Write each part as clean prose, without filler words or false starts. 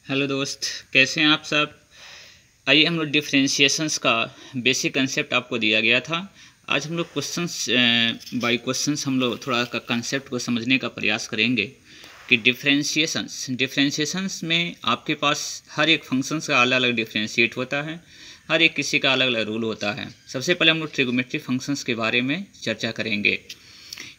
Hello दोस्त, कैसे हैं आप सब। आइए हम लोग डिफरेंशिएशंस का बेसिक कंसेप्ट आपको दिया गया था। आज हम लोग क्वेश्चंस बाय क्वेश्चंस हम लोग थोड़ा का कंसेप्ट को समझने का प्रयास करेंगे कि डिफरेंशिएशंस में आपके पास हर एक फंक्शंस का अलग अलग डिफरेंशिएट होता है, हर एक किसी का अलग अलग रूल होता है। सबसे पहले हम लोग ट्रिगोमेट्री फंक्शंस के बारे में चर्चा करेंगे।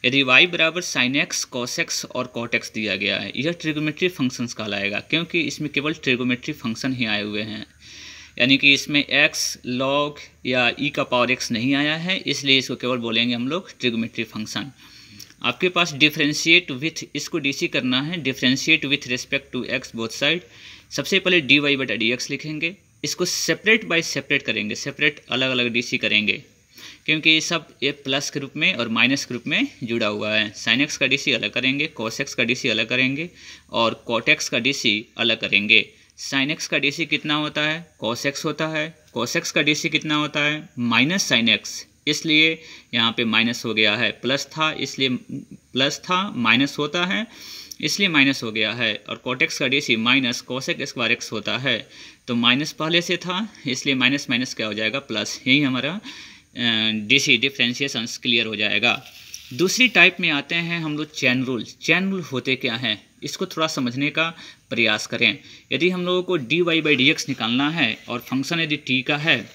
यदि y बराबर साइन एक्स कॉस एक्स और कॉट एक्स दिया गया है, यह ट्रिगोमेट्री फंक्शंस कहलाएगा, क्योंकि इसमें केवल ट्रिगोमेट्री फंक्शन ही आए हुए हैं। यानी कि इसमें x log या e का पावर x नहीं आया है, इसलिए इसको केवल बोलेंगे हम लोग ट्रिगोमेट्री फंक्शन। आपके पास डिफरेंशिएट विथ, इसको डीसी करना है, differentiate with respect to x both side. सबसे पहले डी वाई बटा डी एक्स लिखेंगे, इसको सेपरेट बाय सेपरेट करेंगे, सेपरेट अलग अलग डीसी करेंगे, क्योंकि ये सब ये प्लस के रूप में और माइनस के रूप में जुड़ा हुआ है। साइन एक्स का डीसी अलग करेंगे, कॉस एक्स का डीसी अलग करेंगे और कॉट एक्स का डीसी अलग करेंगे। साइन एक्स का डीसी कितना होता है, कॉस एक्स होता है। कॉस एक्स का डीसी कितना होता है, माइनस साइन एक्स, इसलिए यहाँ पे माइनस हो गया है। प्लस था इसलिए प्लस था, माइनस होता है इसलिए माइनस हो गया है। और कॉट एक्स का DC minus cosec square x होता है, तो माइनस पहले से था इसलिए माइनस माइनस क्या हो जाएगा, प्लस। यही हमारा डीसी डिफरेंशिएशंस क्लियर हो जाएगा। दूसरी टाइप में आते हैं हम लोग चैन रूल। चैन रूल होते क्या हैं, इसको थोड़ा समझने का प्रयास करें। यदि हम लोगों को D Y by D X निकालना है और फंक्शन यदि टी का है,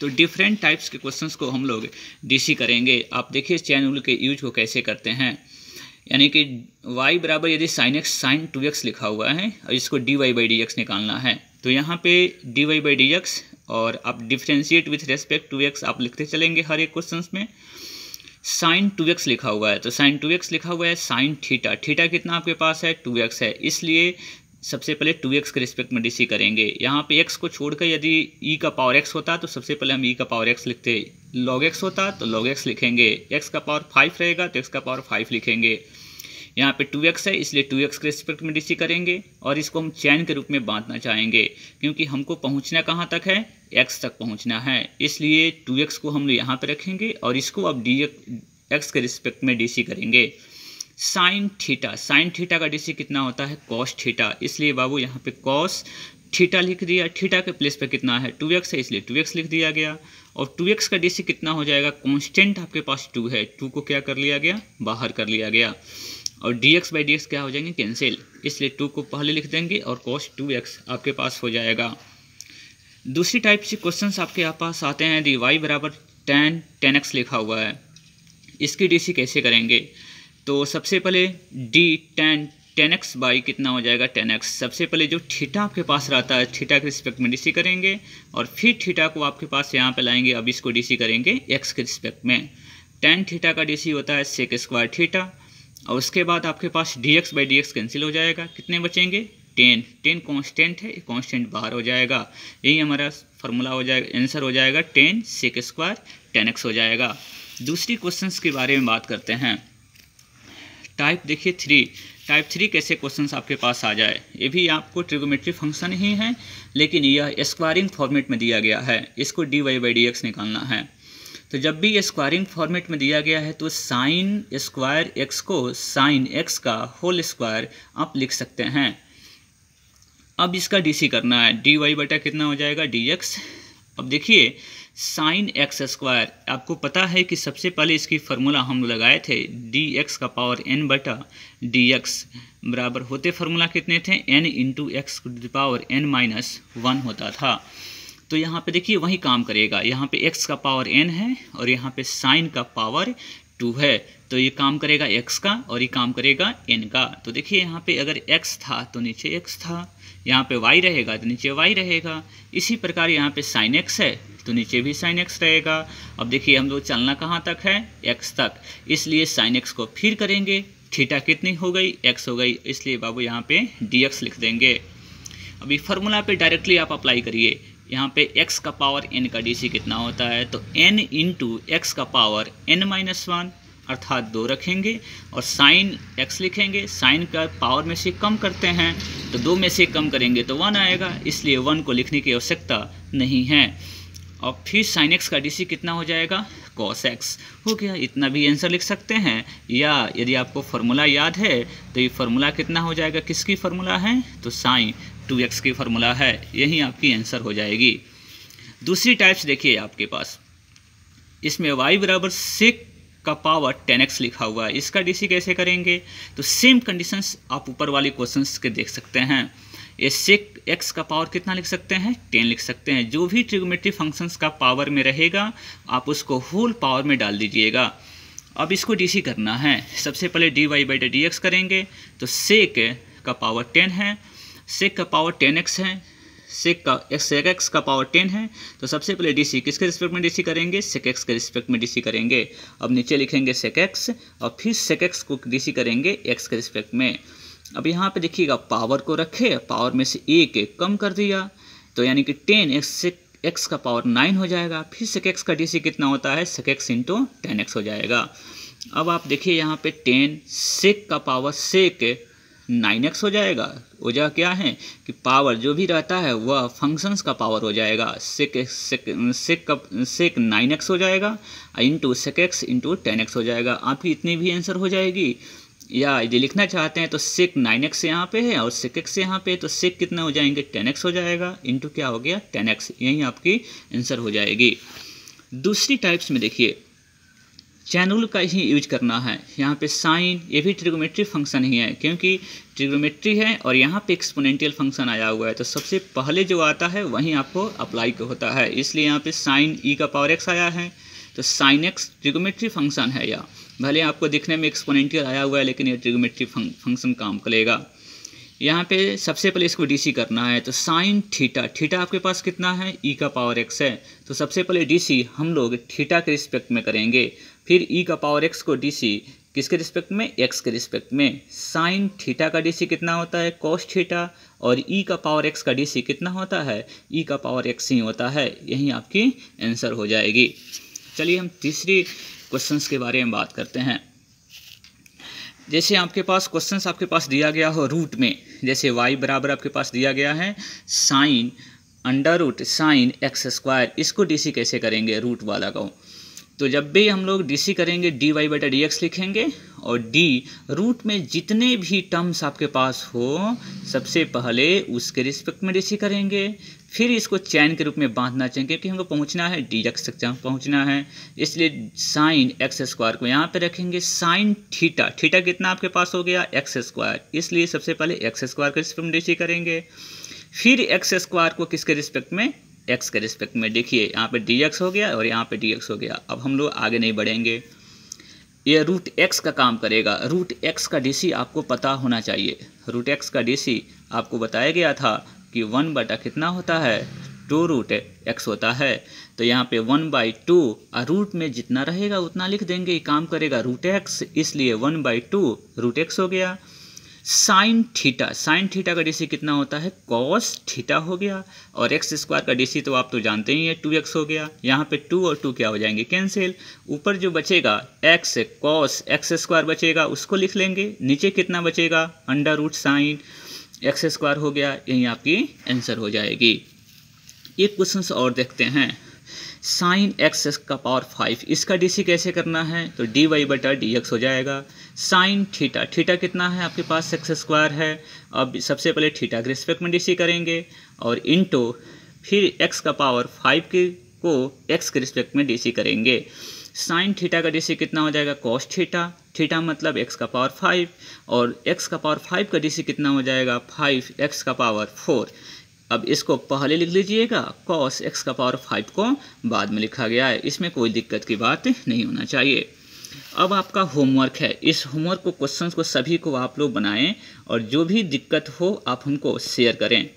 तो डिफरेंट टाइप्स के क्वेश्चंस को हम लोग डीसी करेंगे। आप देखिए चैन रूल के यूज को कैसे करते हैं। यानी कि y बराबर यदि साइन एक्स साइन 2x लिखा हुआ है और इसको D Y by D X निकालना है, तो यहाँ पे D Y by D X और आप differentiate with respect to X आप लिखते चलेंगे हर एक क्वेश्चंस में। साइन 2x लिखा हुआ है, तो साइन 2x लिखा हुआ है, साइन थीटा, थीटा कितना आपके पास है, 2x है, इसलिए सबसे पहले 2x के रिस्पेक्ट में डीसी करेंगे। यहाँ पे x को छोड़कर यदि e का पावर x होता तो सबसे पहले हम e का पावर x लिखते, log x होता तो log x लिखेंगे, x का पावर 5 रहेगा तो x का पावर 5 लिखेंगे। यहाँ पे 2x है इसलिए 2x के रिस्पेक्ट में डीसी करेंगे और इसको हम चैन के रूप में बांटना चाहेंगे, क्योंकि हमको पहुँचना कहाँ तक है, x तक पहुँचना है, इसलिए 2x को हम यहाँ पे रखेंगे और इसको अब x के रिस्पेक्ट में डीसी करेंगे। साइन थीटा का डीसी कितना होता है, कॉस थीटा, इसलिए बाबू यहाँ पे कॉस थीटा लिख दिया। थीटा के प्लेस पे कितना है, 2x है, इसलिए 2x लिख दिया गया। और 2x का डीसी कितना हो जाएगा, कांस्टेंट आपके पास 2 है, 2 को क्या कर लिया गया, बाहर कर लिया गया। और dx बाई डी एक्स क्या हो जाएंगे, कैंसिल, इसलिए 2 को पहले लिख देंगे और cos 2x आपके पास हो जाएगा। दूसरी टाइप से क्वेश्चंस आपके पास आते हैं, यदि y बराबर tan x लिखा हुआ है, इसकी डीसी कैसे करेंगे। तो सबसे पहले d tan x बाई कितना हो जाएगा, tan x। सबसे पहले जो थीटा आपके पास रहता है, थीटा के रिस्पेक्ट में डीसी करेंगे और फिर थीटा को आपके पास यहाँ पे लाएंगे, अब इसको डीसी करेंगे x के रिस्पेक्ट में। tan थीटा का डीसी होता है सेक स्क्वायर थीटा, और उसके बाद आपके पास dx by D x cancel हो जाएगा, कितने बचेंगे, 10 कांस्टेंट है, कांस्टेंट बाहर हो जाएगा। यही हमारा फार्मूला हो जाएगा, आंसर हो जाएगा 10 सेक स्क्वायर tan x हो जाएगा। दूसरी क्वेश्चंस के बारे में बात करते हैं। टाइप देखिए 3, टाइप 3 कैसे क्वेश्चंस आपके पास आ जाए। ये भी आपको ट्रिगोमेट्री फंक्शन ही है, लेकिन यह स्क्वायरिंग फॉर्मेट में दिया गया है, इसको D Y by D X निकालना है। तो जब भी स्क्वायरिंग फॉर्मेट में दिया गया है तो साइन स्क्वायर एक्स को साइन एक्स का होल स्क्वायर आप लिख सकते हैं। अब इसका डीसी करना है, डी वाई बटा कितना हो जाएगा, डी एक्स। अब देखिए साइन एक्स स्क्वायर, आपको पता है कि सबसे पहले इसकी फार्मूला हम लगाए थे, डी एक्स का पावर n बटा डी एक्स बराबर होते फार्मूला कितने थे, n into x power n minus 1 होता था। तो यहाँ पे देखिए वही काम करेगा, यहाँ पे x का पावर n है और यहाँ पे साइन का पावर 2 है, तो ये काम करेगा x का और ये काम करेगा n का। तो देखिए यहाँ पे अगर x था तो नीचे x था, यहाँ पे y रहेगा तो नीचे y रहेगा। इसी प्रकार यहाँ पे साइन x है तो नीचे भी साइन x रहेगा। अब देखिए हम लोग चलना कहाँ तक है, x तक, इसलिए साइन x को फिर करेंगे, थीटा कितनी हो गई, x हो गई, इसलिए बाबू यहाँ पे dx लिख देंगे। अभी फार्मूला पे डायरेक्टली आप अप्लाई करिए, यहाँ पे x का पावर n का डीसी कितना होता है, तो n इंटू एक्स का पावर n माइनस 1 अर्थात 2 रखेंगे और साइन x लिखेंगे। साइन का पावर में से कम करते हैं तो 2 में से कम करेंगे तो 1 आएगा, इसलिए 1 को लिखने की आवश्यकता नहीं है। और फिर साइन x का डीसी कितना हो जाएगा, cos x हो गया। इतना भी आंसर लिख सकते हैं। या यदि आपको फार्मूला याद है तो ये फार्मूला कितना हो जाएगा, किसकी फार्मूला है, तो sin 2x की फार्मूला है, यही आपकी आंसर हो जाएगी। दूसरी टाइप्स देखिए आपके पास, इसमें y बराबर sec का पावर 10x लिखा हुआ है, इसका डीसी कैसे करेंगे, तो सेम कंडीशंस आप ऊपर वाले क्वेश्चंस के देख सकते हैं। ये sec x का पावर कितना लिख सकते हैं, 10 लिख सकते हैं। जो भी ट्रिग्नोमेट्री फंक्शंस का पावर में रहेगा आप उसको होल पावर में डाल दीजिएगा। अब इसको डीसी करना है, सबसे पहले dy/dx करेंगे, तो sec का पावर 10 है, sec का पावर 10x है, sec x का पावर 10 है, तो सबसे पहले डीसी किसके रिस्पेक्ट में डीसी करेंगे, sec x के रिस्पेक्ट में डीसी करेंगे। अब नीचे लिखेंगे sec x और फिर sec x को डीसी करेंगे x के रिस्पेक्ट में। अब यहाँ पे देखिएगा पावर को रखे, पावर में से एक कम कर दिया, तो यानी कि 10x sec x का पावर 9 हो जाएगा। फिर sec x का डीसी कितना होता है, sec x इंटू 10x हो जाएगा। अब आप देखिए यहाँ पे 10 sec का पावर sec 9x हो जाएगा। वजह क्या है कि पावर जो भी रहता है वह फंक्शंस का पावर हो जाएगा, sec 9x हो जाएगा into sec x into 10x हो जाएगा। आपकी इतनी भी आंसर हो जाएगी। या यदि लिखना चाहते हैं तो sec 9x यहाँ पे है और sec x यहाँ पे, तो sec कितना हो जाएंगे, 10x हो जाएगा इंटू क्या हो गया, 10x, यही आपकी आंसर हो जाएगी। दूसरी टाइप्स में देखिए चैन का ही यूज करना है। यहाँ पे साइन, ये भी ट्रिग्नोमेट्री फंक्शन ही है, क्योंकि ट्रिग्नोमेट्री है और यहाँ पे एक्सपोनेंशियल फंक्शन आया हुआ है, तो सबसे पहले जो आता है वहीं आपको अप्लाई होता है। इसलिए यहाँ पे साइन e का पावर x आया है, तो साइन x ट्रिग्नोमेट्री फंक्शन है। या भले आपको दिखने में एक्सपोनेंशियल आया हुआ है लेकिन ये ट्रिग्नोमेट्री फंक्शन काम करेगा। यहाँ पे सबसे पहले इसको डीसी करना है, तो साइन थीटा, थीटा आपके पास कितना है, e का पावर x है, तो सबसे पहले डीसी हम लोग थीटा के रिस्पेक्ट में करेंगे। फिर e का पावर x को डीसी किसके रिस्पेक्ट में, x के रिस्पेक्ट में। साइन थीटा का डीसी कितना होता है, cos थीटा, और e का पावर x का डीसी कितना होता है, e का पावर x ही होता है, यही आपकी आंसर हो जाएगी। चलिए हम तीसरी क्वेश्चंस के बारे में बात करते हैं। जैसे आपके पास क्वेश्चंस आपके पास दिया गया हो रूट में, जैसे y बराबर आपके पास दिया गया है sine under root sine x², इसको डीसी कैसे करेंगे रूट वाला को, तो जब भी हम लोग डीसी करेंगे dy/dx लिखेंगे और d रूट में जितने भी टर्म्स आपके पास हो सबसे पहले उसके रिस्पेक्ट में डीसी करेंगे। फिर इसको चैन के रूप में बांधना चाहिए, क्योंकि हमको पहुंचना है dx तक पहुंचना है, इसलिए साइन x² को यहाँ पे रखेंगे। साइन थीटा, थीटा कितना आपके पास हो गया, x², इसलिए सबसे पहले x² के रिस्पेक्ट में डीसी करेंगे। फिर x² को किसके रिस्पेक्ट में, x के रिस्पेक्ट में। देखिए यहाँ पे dx हो गया और यहाँ पे dx हो गया। अब हम लोग आगे नहीं बढ़ेंगे, ये रूट x का काम करेगा। रूट x का डीसी आपको पता होना चाहिए। रूट x का डीसी आपको बताया गया था कि 1 बटा कितना होता है, 2 रूट x होता है, तो यहाँ पे 1/2 रूट में जितना रहेगा उतना लिख देंगे, ये काम करेगा रूट x, इसलिए 1/2 रूट x हो गया। साइन थीटा, साइन थीटा का डीसी कितना होता है, cos थीटा हो गया, और x² का डीसी तो आप तो जानते ही हैं 2x हो गया। यहाँ पे 2 और 2 क्या हो जाएंगे, कैंसिल। ऊपर जो बचेगा x cos x² बचेगा, उसको लिख लेंगे। नीचे कितना बचेगा, अंडर रूट साइन x² हो गया, यही आपकी आंसर हो जाएगी। एक क्वेश्चन और देखते हैं, साइन x का पावर 5, इसका डीसी कैसे करना है, तो dy/dx हो जाएगा। साइन थीटा, थीटा कितना है आपके पास, x² है। अब सबसे पहले थीटा के रिस्पेक्ट में डीसी करेंगे और इंटू फिर x का पावर 5 को x के रिस्पेक्ट में डीसी करेंगे। साइन थीटा का डीसी कितना हो जाएगा, cos थीटा, थीटा मतलब x का पावर 5, और x का पावर 5 का डीसी कितना हो जाएगा, 5x का पावर 4। अब इसको पहले लिख लीजिएगा, cos x का पावर 5 को बाद में लिखा गया है, इसमें कोई दिक्कत की बात नहीं होना चाहिए। अब आपका होमवर्क है, इस होमवर्क को क्वेश्चंस को सभी को आप लोग बनाएं और जो भी दिक्कत हो आप हमको शेयर करें।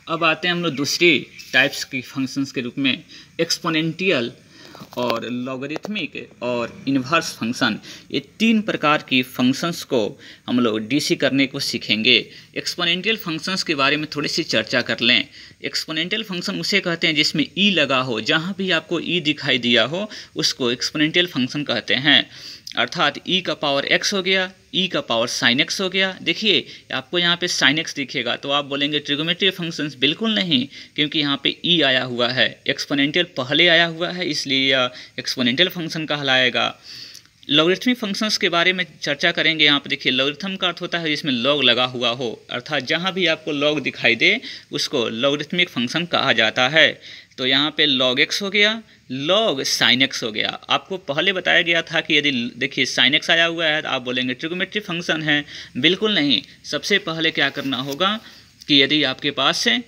अब आते हैं हम लोग दूसरी टाइप्स की फंक्शंस के रूप में, एक्सपोनेंशियल और लॉगरिथमिक और इन्वर्स फंक्शन। ये 3 प्रकार की फंक्शंस को हम लोग डीसी करने को सीखेंगे। एक्सपोनेंशियल फंक्शंस के बारे में थोड़ी सी चर्चा कर लें। एक्सपोनेंशियल फंक्शन उसे कहते हैं जिसमें ई लगा हो, जहाँ भी आपको ई दिखाई दिया हो उसको एक्सपोनेंशियल फंक्शन कहते हैं। अर्थात ई का पावर x हो गया, ई का पावर साइन एक्स हो गया। देखिए आपको यहाँ पे साइन एक्स दिखेगा तो आप बोलेंगे ट्रिगोमेट्री फंक्शंस, बिल्कुल नहीं, क्योंकि यहाँ पे ई आया हुआ है, एक्सपोनेंशियल पहले आया हुआ है, इसलिए यह एक्सपोनेंशियल फंक्शन कहलाएगा। लॉगरिथमिक फंक्शंस के बारे में चर्चा करेंगे। यहाँ पे देखिए लॉगरिथम का अर्थ होता है जिसमें लॉग लगा हुआ हो, अर्थात जहाँ भी आपको लॉग दिखाई दे उसको लॉगरिथमिक फंक्शन कहा जाता है। तो यहाँ पे लॉग एक्स हो गया, लॉग साइन एक्स हो गया। आपको पहले बताया गया था कि यदि देखिए साइन एक्स आया हुआ है तो आप बोलेंगे ट्रिगोमेट्री फंक्शन है, बिल्कुल नहीं। सबसे पहले क्या करना होगा कि यदि आपके पास से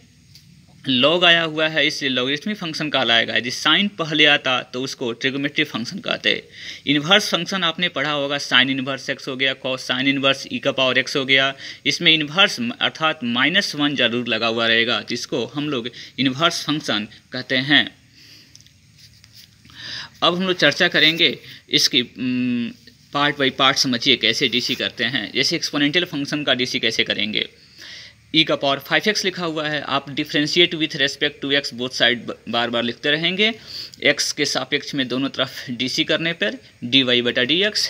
लॉग आया हुआ है इसलिए लॉगरिथमिक फंक्शन कहलाएगा। यदि साइन पहले आता तो उसको ट्रिगोमेट्री फंक्शन कहते हैं। इन्वर्स फंक्शन आपने पढ़ा होगा, साइन इन्वर्स एक्स हो गया, कॉस साइन इन्वर्स ई का पावर एक्स हो गया। इसमें इन्वर्स अर्थात -1 जरूर लगा हुआ रहेगा, जिसको हम लोग इन्वर्स फंक्शन कहते हैं। अब हम लोग चर्चा करेंगे इसकी पार्ट बाई पार्ट, समझिए कैसे डीसी करते हैं। जैसे एक्सपोनेंशियल फंक्शन का डीसी कैसे करेंगे। ई का पावर 5x लिखा हुआ है, आप differentiate with respect to x both side बार बार लिखते रहेंगे। x के सापेक्ष में दोनों तरफ डीसी करने पर dy/dx।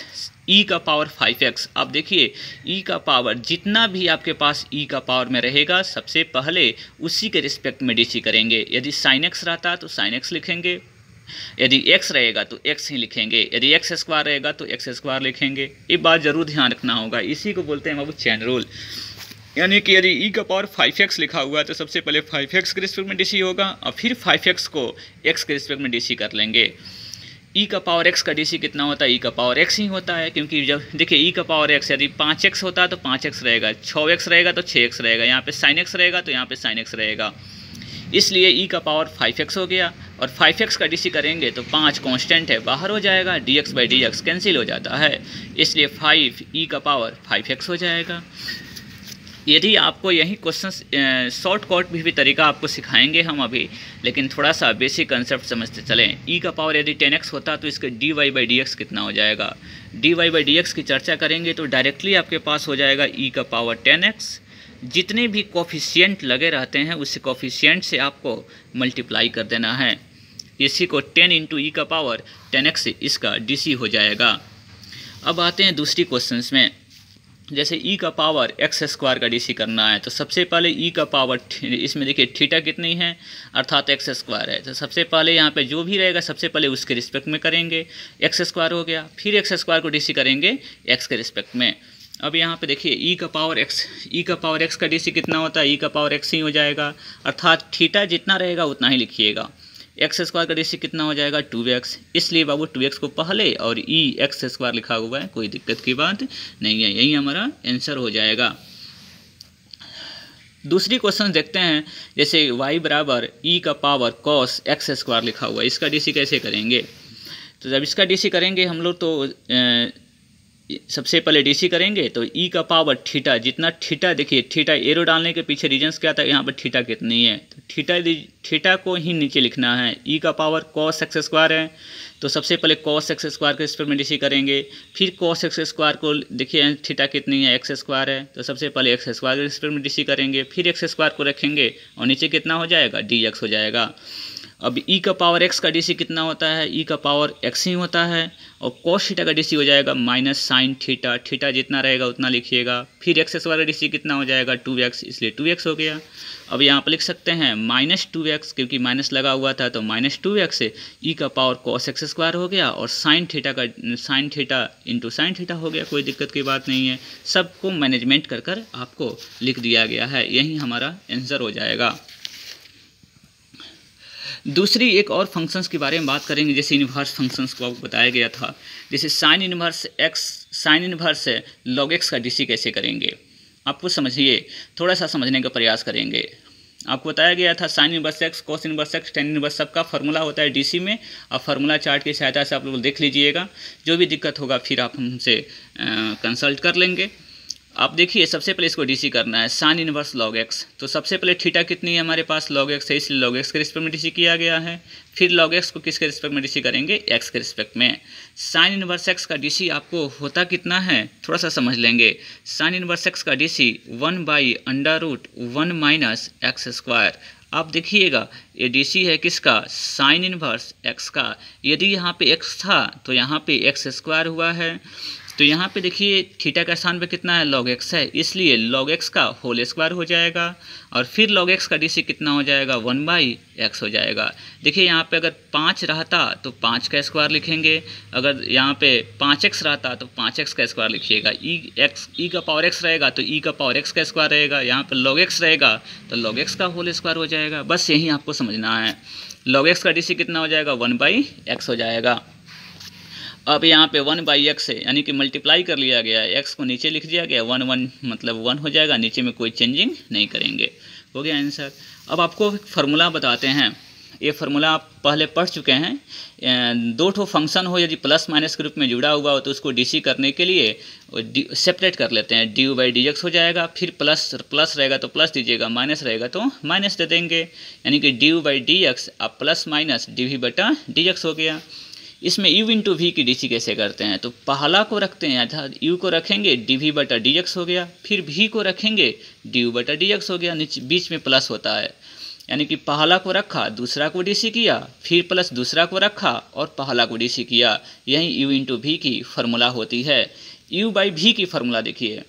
ई का पावर 5x, आप देखिए ई का पावर जितना भी आपके पास ई का पावर में रहेगा सबसे पहले उसी के रिस्पेक्ट में डीसी करेंगे। यदि साइन एक्स रहता तो साइन एक्स लिखेंगे, यदि x रहेगा तो x ही लिखेंगे, यदि x² रहेगा तो x² लिखेंगे। ये बात जरूर ध्यान रखना होगा, इसी को बोलते हैं बाबू चैन रूल। यानी कि यदि ई का पावर 5x लिखा हुआ है तो सबसे पहले 5x के रिस्पेक्ट में डीसी होगा और फिर 5x को x के रिस्पेक्ट में डीसी कर लेंगे। ई का पावर x का डीसी कितना होता है, ई का पावर x ही होता है, क्योंकि जब देखिए ई का पावर x यदि 5x होता है तो 5x रहेगा, 6x रहेगा तो 6x रहेगा, यहाँ पे sin x रहेगा तो यहाँ पे sin x रहेगा, इसलिए ई का पावर 5x हो गया। और 5x का डीसी करेंगे तो 5 कांस्टेंट है, बाहर हो जाएगा, dx/dx कैंसिल हो जाता है, इसलिए 5 ई का पावर 5x हो जाएगा। यदि आपको यही क्वेश्चन शॉर्ट कट भी तरीका आपको सिखाएंगे हम अभी, लेकिन थोड़ा सा बेसिक कंसेप्ट समझते चलें। ई का पावर यदि 10x होता तो इसके dy/dx कितना हो जाएगा। dy/dx की चर्चा करेंगे तो डायरेक्टली आपके पास हो जाएगा ई का पावर 10x। जितने भी कोफिशिएंट लगे रहते हैं उस कोफिशिएंट से आपको मल्टीप्लाई कर देना है, इसी को 10 × ई का पावर 10x इसका डीसी हो जाएगा। अब आते हैं दूसरी क्वेश्चंस में। जैसे ई का पावर x² का डीसी करना है तो सबसे पहले ई का पावर, इसमें देखिए थीटा कितनी है अर्थात x² है, तो सबसे पहले यहाँ पे जो भी रहेगा सबसे पहले उसके रिस्पेक्ट में करेंगे, x² हो गया, फिर x² को डीसी करेंगे x के रिस्पेक्ट में। अब यहाँ पे देखिए ई का पावर x का डीसी कितना होता है, ई का पावर x ही हो जाएगा, अर्थात थीटा जितना रहेगा उतना ही लिखिएगा। x² का डीसी कितना हो जाएगा 2x, इसलिए बाबू 2x को पहले और ई x² लिखा हुआ है, कोई दिक्कत की बात नहीं है, यही हमारा आंसर हो जाएगा। दूसरी क्वेश्चन देखते हैं। जैसे y बराबर ई का पावर cos x² लिखा हुआ है, इसका डीसी कैसे करेंगे। तो जब इसका डीसी करेंगे हम लोग तो सबसे पहले डीसी करेंगे तो ई का पावर थीटा, जितना थीटा देखिए थीटा एरो डालने के पीछे रीजन्स क्या था, यहाँ पर थीटा कितनी है तो थीटा को ही नीचे लिखना है। ई का पावर cos x² है तो सबसे पहले cos x² के रिस्पेक्ट में डीसी करेंगे, फिर cos x² को देखिए थीटा कितनी है x² है तो सबसे पहले x² के रिस्पेक्ट में डीसी करेंगे, फिर x² को रखेंगे और नीचे कितना हो जाएगा dx हो जाएगा। अब ई का पावर x का डीसी कितना होता है, ई का पावर x ही होता है, और cos थीटा का डीसी हो जाएगा -sin थीटा, थीटा जितना रहेगा उतना लिखिएगा, फिर x² का डीसी कितना हो जाएगा 2x, इसलिए 2x हो गया। अब यहाँ पर लिख सकते हैं -2x, क्योंकि माइनस लगा हुआ था तो -2x से ई का पावर cos x² हो गया और sin थीटा × sin थीटा हो गया, कोई दिक्कत की बात नहीं है, सबको मैनेजमेंट कर आपको लिख दिया गया है, यही हमारा आंसर हो जाएगा। दूसरी एक और फंक्शंस के बारे में बात करेंगे, जैसे इन्वर्स फंक्शंस को आपको बताया गया था। जैसे साइन इन्वर्स log x का डीसी कैसे करेंगे, आपको समझिए, थोड़ा सा समझने का प्रयास करेंगे। आपको बताया गया था sign inverse x, cos inverse x, tan inverse सबका फार्मूला होता है डीसी में, और फार्मूला चार्ट की सहायता से आप लोग देख लीजिएगा, जो भी दिक्कत होगा फिर आप हमसे कंसल्ट कर लेंगे। आप देखिए सबसे पहले इसको डीसी करना है साइन इन्वर्स log x, तो सबसे पहले थीटा कितनी है हमारे पास log x है, इसलिए log x के रिस्पेक्ट में डीसी किया गया है, फिर log x को किसके रिस्पेक्ट में डीसी करेंगे x के रिस्पेक्ट में। साइन इन्वर्स x का डीसी आपको होता कितना है थोड़ा सा समझ लेंगे। साइन इन्वर्स x का डीसी 1/√1 - x²। आप देखिएगा ये डीसी है किसका, साइन इन्वर्स x का। यदि यहाँ पे x था तो यहाँ पे x² हुआ है, तो यहाँ पे देखिए थीटा का स्थान पे कितना है, log x है, इसलिए log x का होल स्क्वायर हो जाएगा और फिर log x का DC कितना हो जाएगा, 1/x हो जाएगा। देखिए यहाँ पे अगर 5 रहता तो 5 का स्क्वायर लिखेंगे, अगर यहाँ पे 5x रहता तो 5x का स्क्वायर लिखिएगा, e का पावर x रहेगा तो e का पावर x का स्क्वायर रहेगा, यहाँ पे log x रहेगा तो log x का होल स्क्वायर हो जाएगा। बस यही आपको समझना है। log x का DC कितना हो जाएगा, 1/x हो जाएगा। अब यहाँ पे 1/x है यानी कि मल्टीप्लाई कर लिया गया है, x को नीचे लिख दिया गया, 1 मतलब 1 हो जाएगा, नीचे में कोई चेंजिंग नहीं करेंगे। हो गया आंसर। अब आपको फार्मूला बताते हैं, ये फार्मूला आप पहले पढ़ चुके हैं। दो ठो फंक्शन हो यदि प्लस माइनस के रूप में जुड़ा हुआ हो तो उसको DC करने के लिए सेपरेट कर लेते हैं, du/dx हो जाएगा, फिर प्लस रहेगा तो प्लस दीजिएगा, माइनस रहेगा तो माइनस दे देंगे, यानी कि du/dx अब प्लस माइनस dv/dx हो गया। इसमें u इंटू वी की DC कैसे करते हैं, तो पहला को रखते हैं अर्थात u को रखेंगे dv/dx हो गया, फिर v को रखेंगे du/dx हो गया, नीचे बीच में प्लस होता है, यानी कि पहला को रखा दूसरा को DC किया, फिर प्लस दूसरा को रखा और पहला को DC किया, यही u इंटू वी की फार्मूला होती है। u/v की फार्मूला देखिए,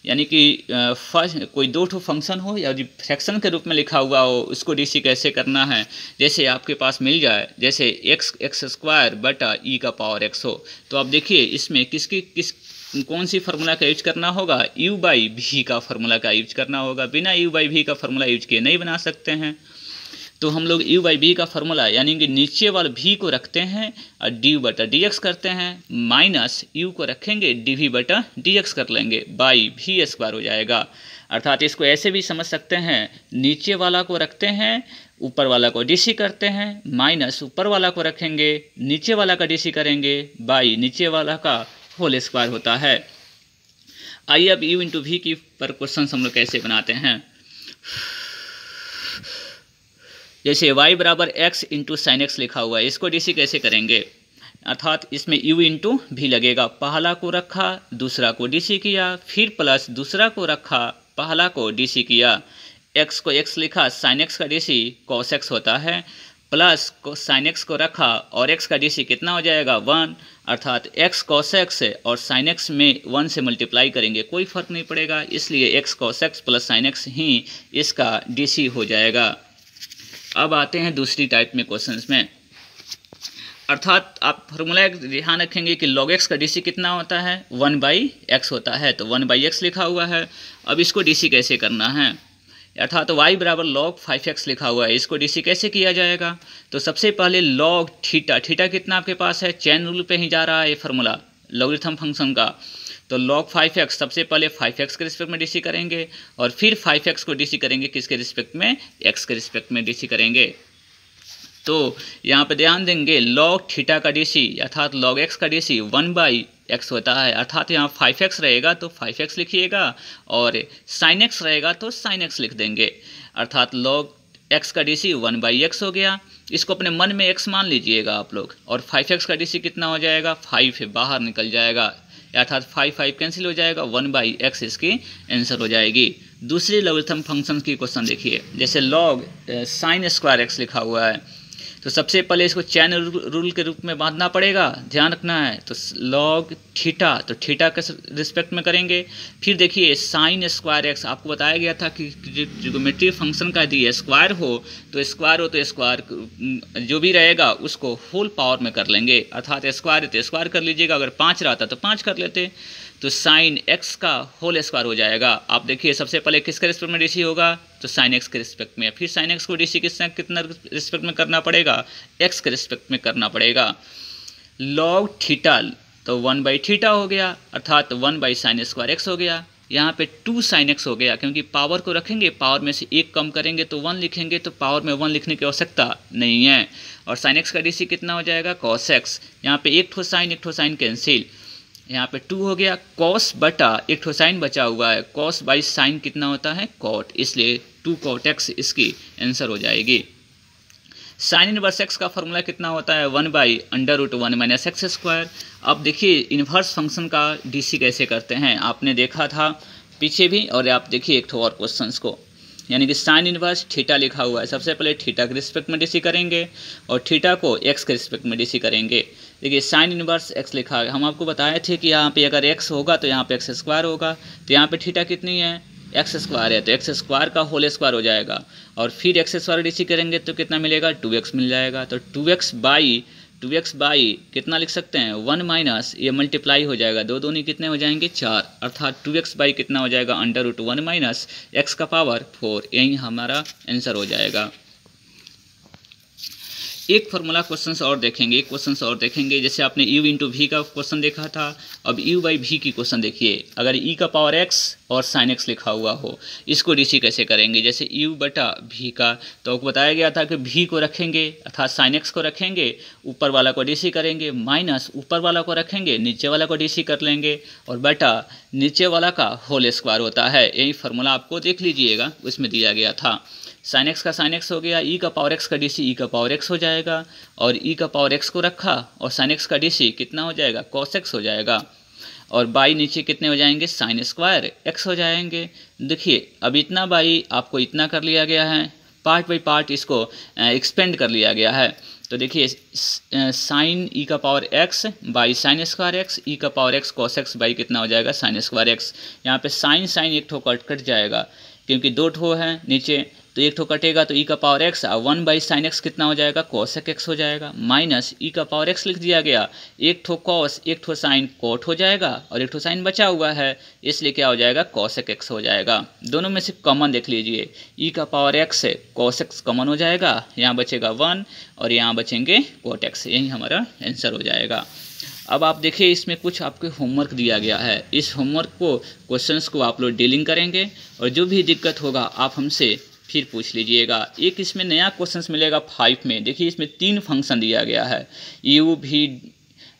यानी कि फर्स्ट कोई दो ठो फंक्शन हो या फ्रैक्शन के रूप में लिखा हुआ हो उसको DC कैसे करना है, जैसे आपके पास मिल जाए, जैसे x² e का पावर x हो, तो आप देखिए इसमें कौन सी फार्मूला का यूज करना होगा, u/v का फार्मूला का यूज करना होगा। बिना u/v का फार्मूला यूज किए नहीं बना सकते हैं। तो हम लोग u/v का फार्मूला यानी कि नीचे वाले v को रखते हैं और du/dx करते हैं, माइनस u को रखेंगे dv/dx कर लेंगे, बाई v² हो जाएगा। अर्थात इसको ऐसे भी समझ सकते हैं, नीचे वाला को रखते हैं, ऊपर वाला को DC करते हैं, माइनस ऊपर वाला को रखेंगे, नीचे वाला का DC करेंगे, बाई नीचे वाला का होल स्क्वायर होता है। आइए अब u इंटू वी की पर क्वेश्चन हम लोग कैसे बनाते हैं। जैसे y=x इंटू साइन एक्स लिखा हुआ है, इसको DC कैसे करेंगे, अर्थात इसमें u इंटू भी लगेगा, पहला को रखा दूसरा को DC किया, फिर प्लस दूसरा को रखा पहला को DC किया, x को x लिखा, साइन एक्स का DC cos x होता है, प्लस साइन एक्स को रखा और x का DC कितना हो जाएगा, 1, अर्थात x cos x और साइन एक्स में 1 से मल्टीप्लाई करेंगे कोई फर्क नहीं पड़ेगा, इसलिए x cos x plus sine x ही इसका DC हो जाएगा। अब आते हैं दूसरी टाइप में क्वेश्चंस में, अर्थात आप फार्मूला ध्यान रखेंगे कि log x का DC कितना होता है, 1/x होता है, तो 1/x लिखा हुआ है। अब इसको DC कैसे करना है, अर्थात y=log 5x लिखा हुआ है, इसको DC कैसे किया जाएगा, तो सबसे पहले log थीटा कितना आपके पास है, चेन रूल पे ही जा रहा है ये फार्मूला लॉगरिथम फंक्शन का, तो log 5x सबसे पहले 5x के रिस्पेक्ट में DC करेंगे और फिर 5x को DC करेंगे किसके रिस्पेक्ट में, x के रिस्पेक्ट में DC करेंगे। तो यहाँ पे ध्यान देंगे log थीटा का DC अर्थात log x का DC 1/x होता है, अर्थात यहाँ 5x रहेगा तो 5x लिखिएगा और sin x रहेगा तो sin x लिख देंगे, अर्थात log x का DC 1/x हो गया। इसको अपने मन में x मान लीजिएगा आप लोग, और 5x का DC कितना हो जाएगा, 5 बाहर निकल जाएगा, अर्थात 5 कैंसिल हो जाएगा, 1/x इसकी आंसर हो जाएगी। दूसरी लॉगरिथम फंक्शन की क्वेश्चन देखिए, जैसे log sin² x लिखा हुआ है, तो सबसे पहले इसको चैन रूल के रूप में बांधना पड़ेगा, ध्यान रखना है। तो log थीटा तो थीटा के रिस्पेक्ट में करेंगे, फिर देखिए sin² x आपको बताया गया था कि ज्योमेट्री फंक्शन का यदि स्क्वायर हो तो स्क्वायर जो भी रहेगा उसको होल पावर में कर लेंगे, अर्थात स्क्वायर है तो स्क्वायर कर लीजिएगा, अगर 5 रहता तो 5 कर लेते, तो sin x का होल स्क्वायर हो जाएगा। आप देखिए सबसे पहले किसके रिस्पेक्ट में DC होगा, तो sin x के रिस्पेक्ट में, फिर sin x को DC कितना रिस्पेक्ट में करना पड़ेगा, x के रिस्पेक्ट में करना पड़ेगा। log थीटा तो 1/थीटा हो गया, अर्थात 1/sin² x हो गया। यहाँ पे 2 sin x हो गया, क्योंकि पावर को रखेंगे, पावर में से 1 कम करेंगे तो 1 लिखेंगे, तो पावर में 1 लिखने की आवश्यकता नहीं है। और sin x का DC कितना हो जाएगा, cos x, यहाँ पे एक ठो साइन कैंसिल, यहाँ पे 2 हो गया, cos बटा एक ठो साइन बचा हुआ है, cos/sin कितना होता है, cot, इसलिए 2 cot x इसकी आंसर हो जाएगी। sin इनवर्स x का फॉर्मूला कितना होता है, 1/√1 - x²। अब देखिए इन्वर्स फंक्शन का DC कैसे करते हैं, आपने देखा था पीछे भी, और आप देखिए एक ठो और क्वेश्चंस को। यानी कि साइन इनवर्स थीटा लिखा हुआ है, सबसे पहले थीटा के रिस्पेक्ट में डीसी करेंगे और थीटा को एक्स के रिस्पेक्ट में डीसी करेंगे। देखिए साइन इनवर्स एक्स लिखा है, हम आपको बताए थे कि यहाँ पे अगर एक्स होगा तो यहाँ पे एक्स स्क्वायर होगा, तो यहाँ पे थीटा कितनी है, एक्स स्क्वायर है, तो एक्स स्क्वायर का होल स्क्वायर हो जाएगा और फिर एक्स स्क्वायर डीसी करेंगे तो कितना मिलेगा, 2x मिल जाएगा। तो 2x बाई कितना लिख सकते हैं, 1 माइनस ये मल्टीप्लाई हो जाएगा, दो दूनी कितने हो जाएंगे 4, अर्थात 2x बाई कितना हो जाएगा, √1 माइनस x का पावर 4, यही हमारा आंसर हो जाएगा। एक फार्मूला क्वेश्चन और देखेंगे, जैसे आपने u इंटू वी का क्वेश्चन देखा था, अब u बाई वी की क्वेश्चन देखिए। अगर e का पावर x और साइन x लिखा हुआ हो, इसको डीसी कैसे करेंगे, जैसे u बटा v का, तो आपको बताया गया था कि v को रखेंगे अर्थात साइन x को रखेंगे, ऊपर वाला को डीसी करेंगे, माइनस ऊपर वाला को रखेंगे, नीचे वाला को डीसी कर लेंगे, और बटा नीचे वाला का होल स्क्वायर होता है। यही फार्मूला आपको देख लीजिएगा, उसमें दिया गया था। साइन एक्स का साइन एक्स हो गया, ई का पावर एक्स का डीसी ई का पावर एक्स हो जाएगा, और ई का पावर एक्स को रखा और साइन एक्स का डीसी कितना हो जाएगा, कॉस एक्स हो जाएगा, और बाई नीचे कितने हो जाएंगे, साइन स्क्वायर एक्स हो जाएंगे। देखिए अब इतना बाई आपको इतना कर लिया गया है, पार्ट बाई पार्ट इसको एक्सपेंड कर लिया गया है। तो देखिए साइन ई का power x by sine square x, e का power x cos x by कितना हो जाएगा, साइन स्क्वायर एक्स। यहाँ पे साइन एक ठो कट जाएगा क्योंकि दो ठो है नीचे, तो एक ठो कटेगा, तो ई का power x 1 by sine x कितना हो जाएगा, कॉसेक एक्स हो जाएगा, माइनस ई का पावर एक्स लिख दिया गया, एक ठो कॉस एक ठो साइन कोट हो जाएगा, और एक ठो साइन बचा हुआ है इसलिए क्या हो जाएगा, कॉसेक एक्स हो जाएगा। दोनों में से कॉमन देख लीजिए, ई का पावर एक्स से कॉस एक्स कॉमन हो जाएगा, यहाँ बचेगा 1 और यहाँ बचेंगे कोट एक्स, यही हमारा आंसर हो जाएगा। अब आप देखिए इसमें कुछ आपके होमवर्क दिया गया है, इस होमवर्क को क्वेश्चंस को आप लोग डीलिंग करेंगे और जो भी दिक्कत होगा आप हमसे फिर पूछ लीजिएगा। एक इसमें नया क्वेश्चंस मिलेगा 5 में, देखिए इसमें 3 फंक्शन दिया गया है u v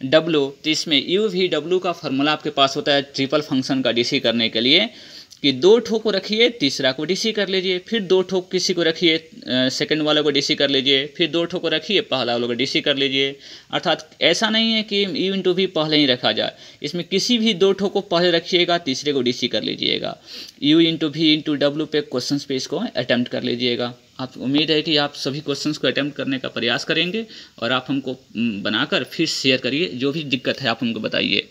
w, तो इसमें u v w का फार्मूला आपके पास होता है ट्रिपल फंक्शन का डीसी करने के लिए कि 2 ठो को रखिए, तीसरा को डीसी कर लीजिए, फिर 2 ठो किसी को रखिए, सेकंड वाले को डीसी कर लीजिए, फिर 2 ठो को रखिए, पहला वाले को डीसी कर लीजिए। अर्थात ऐसा नहीं है कि u इंटू भी पहले ही रखा जाए, इसमें किसी भी 2 ठो को पहले रखिएगा, तीसरे को डीसी कर लीजिएगा। u into v into W पे क्वेश्चन पे इसको अटैम्प्ट कर लीजिएगा। आप उम्मीद है कि आप सभी क्वेश्चंस को अटैम्प्ट करने का प्रयास करेंगे और आप हमको बनाकर फिर शेयर करिए, जो भी दिक्कत है आप हमको बताइए।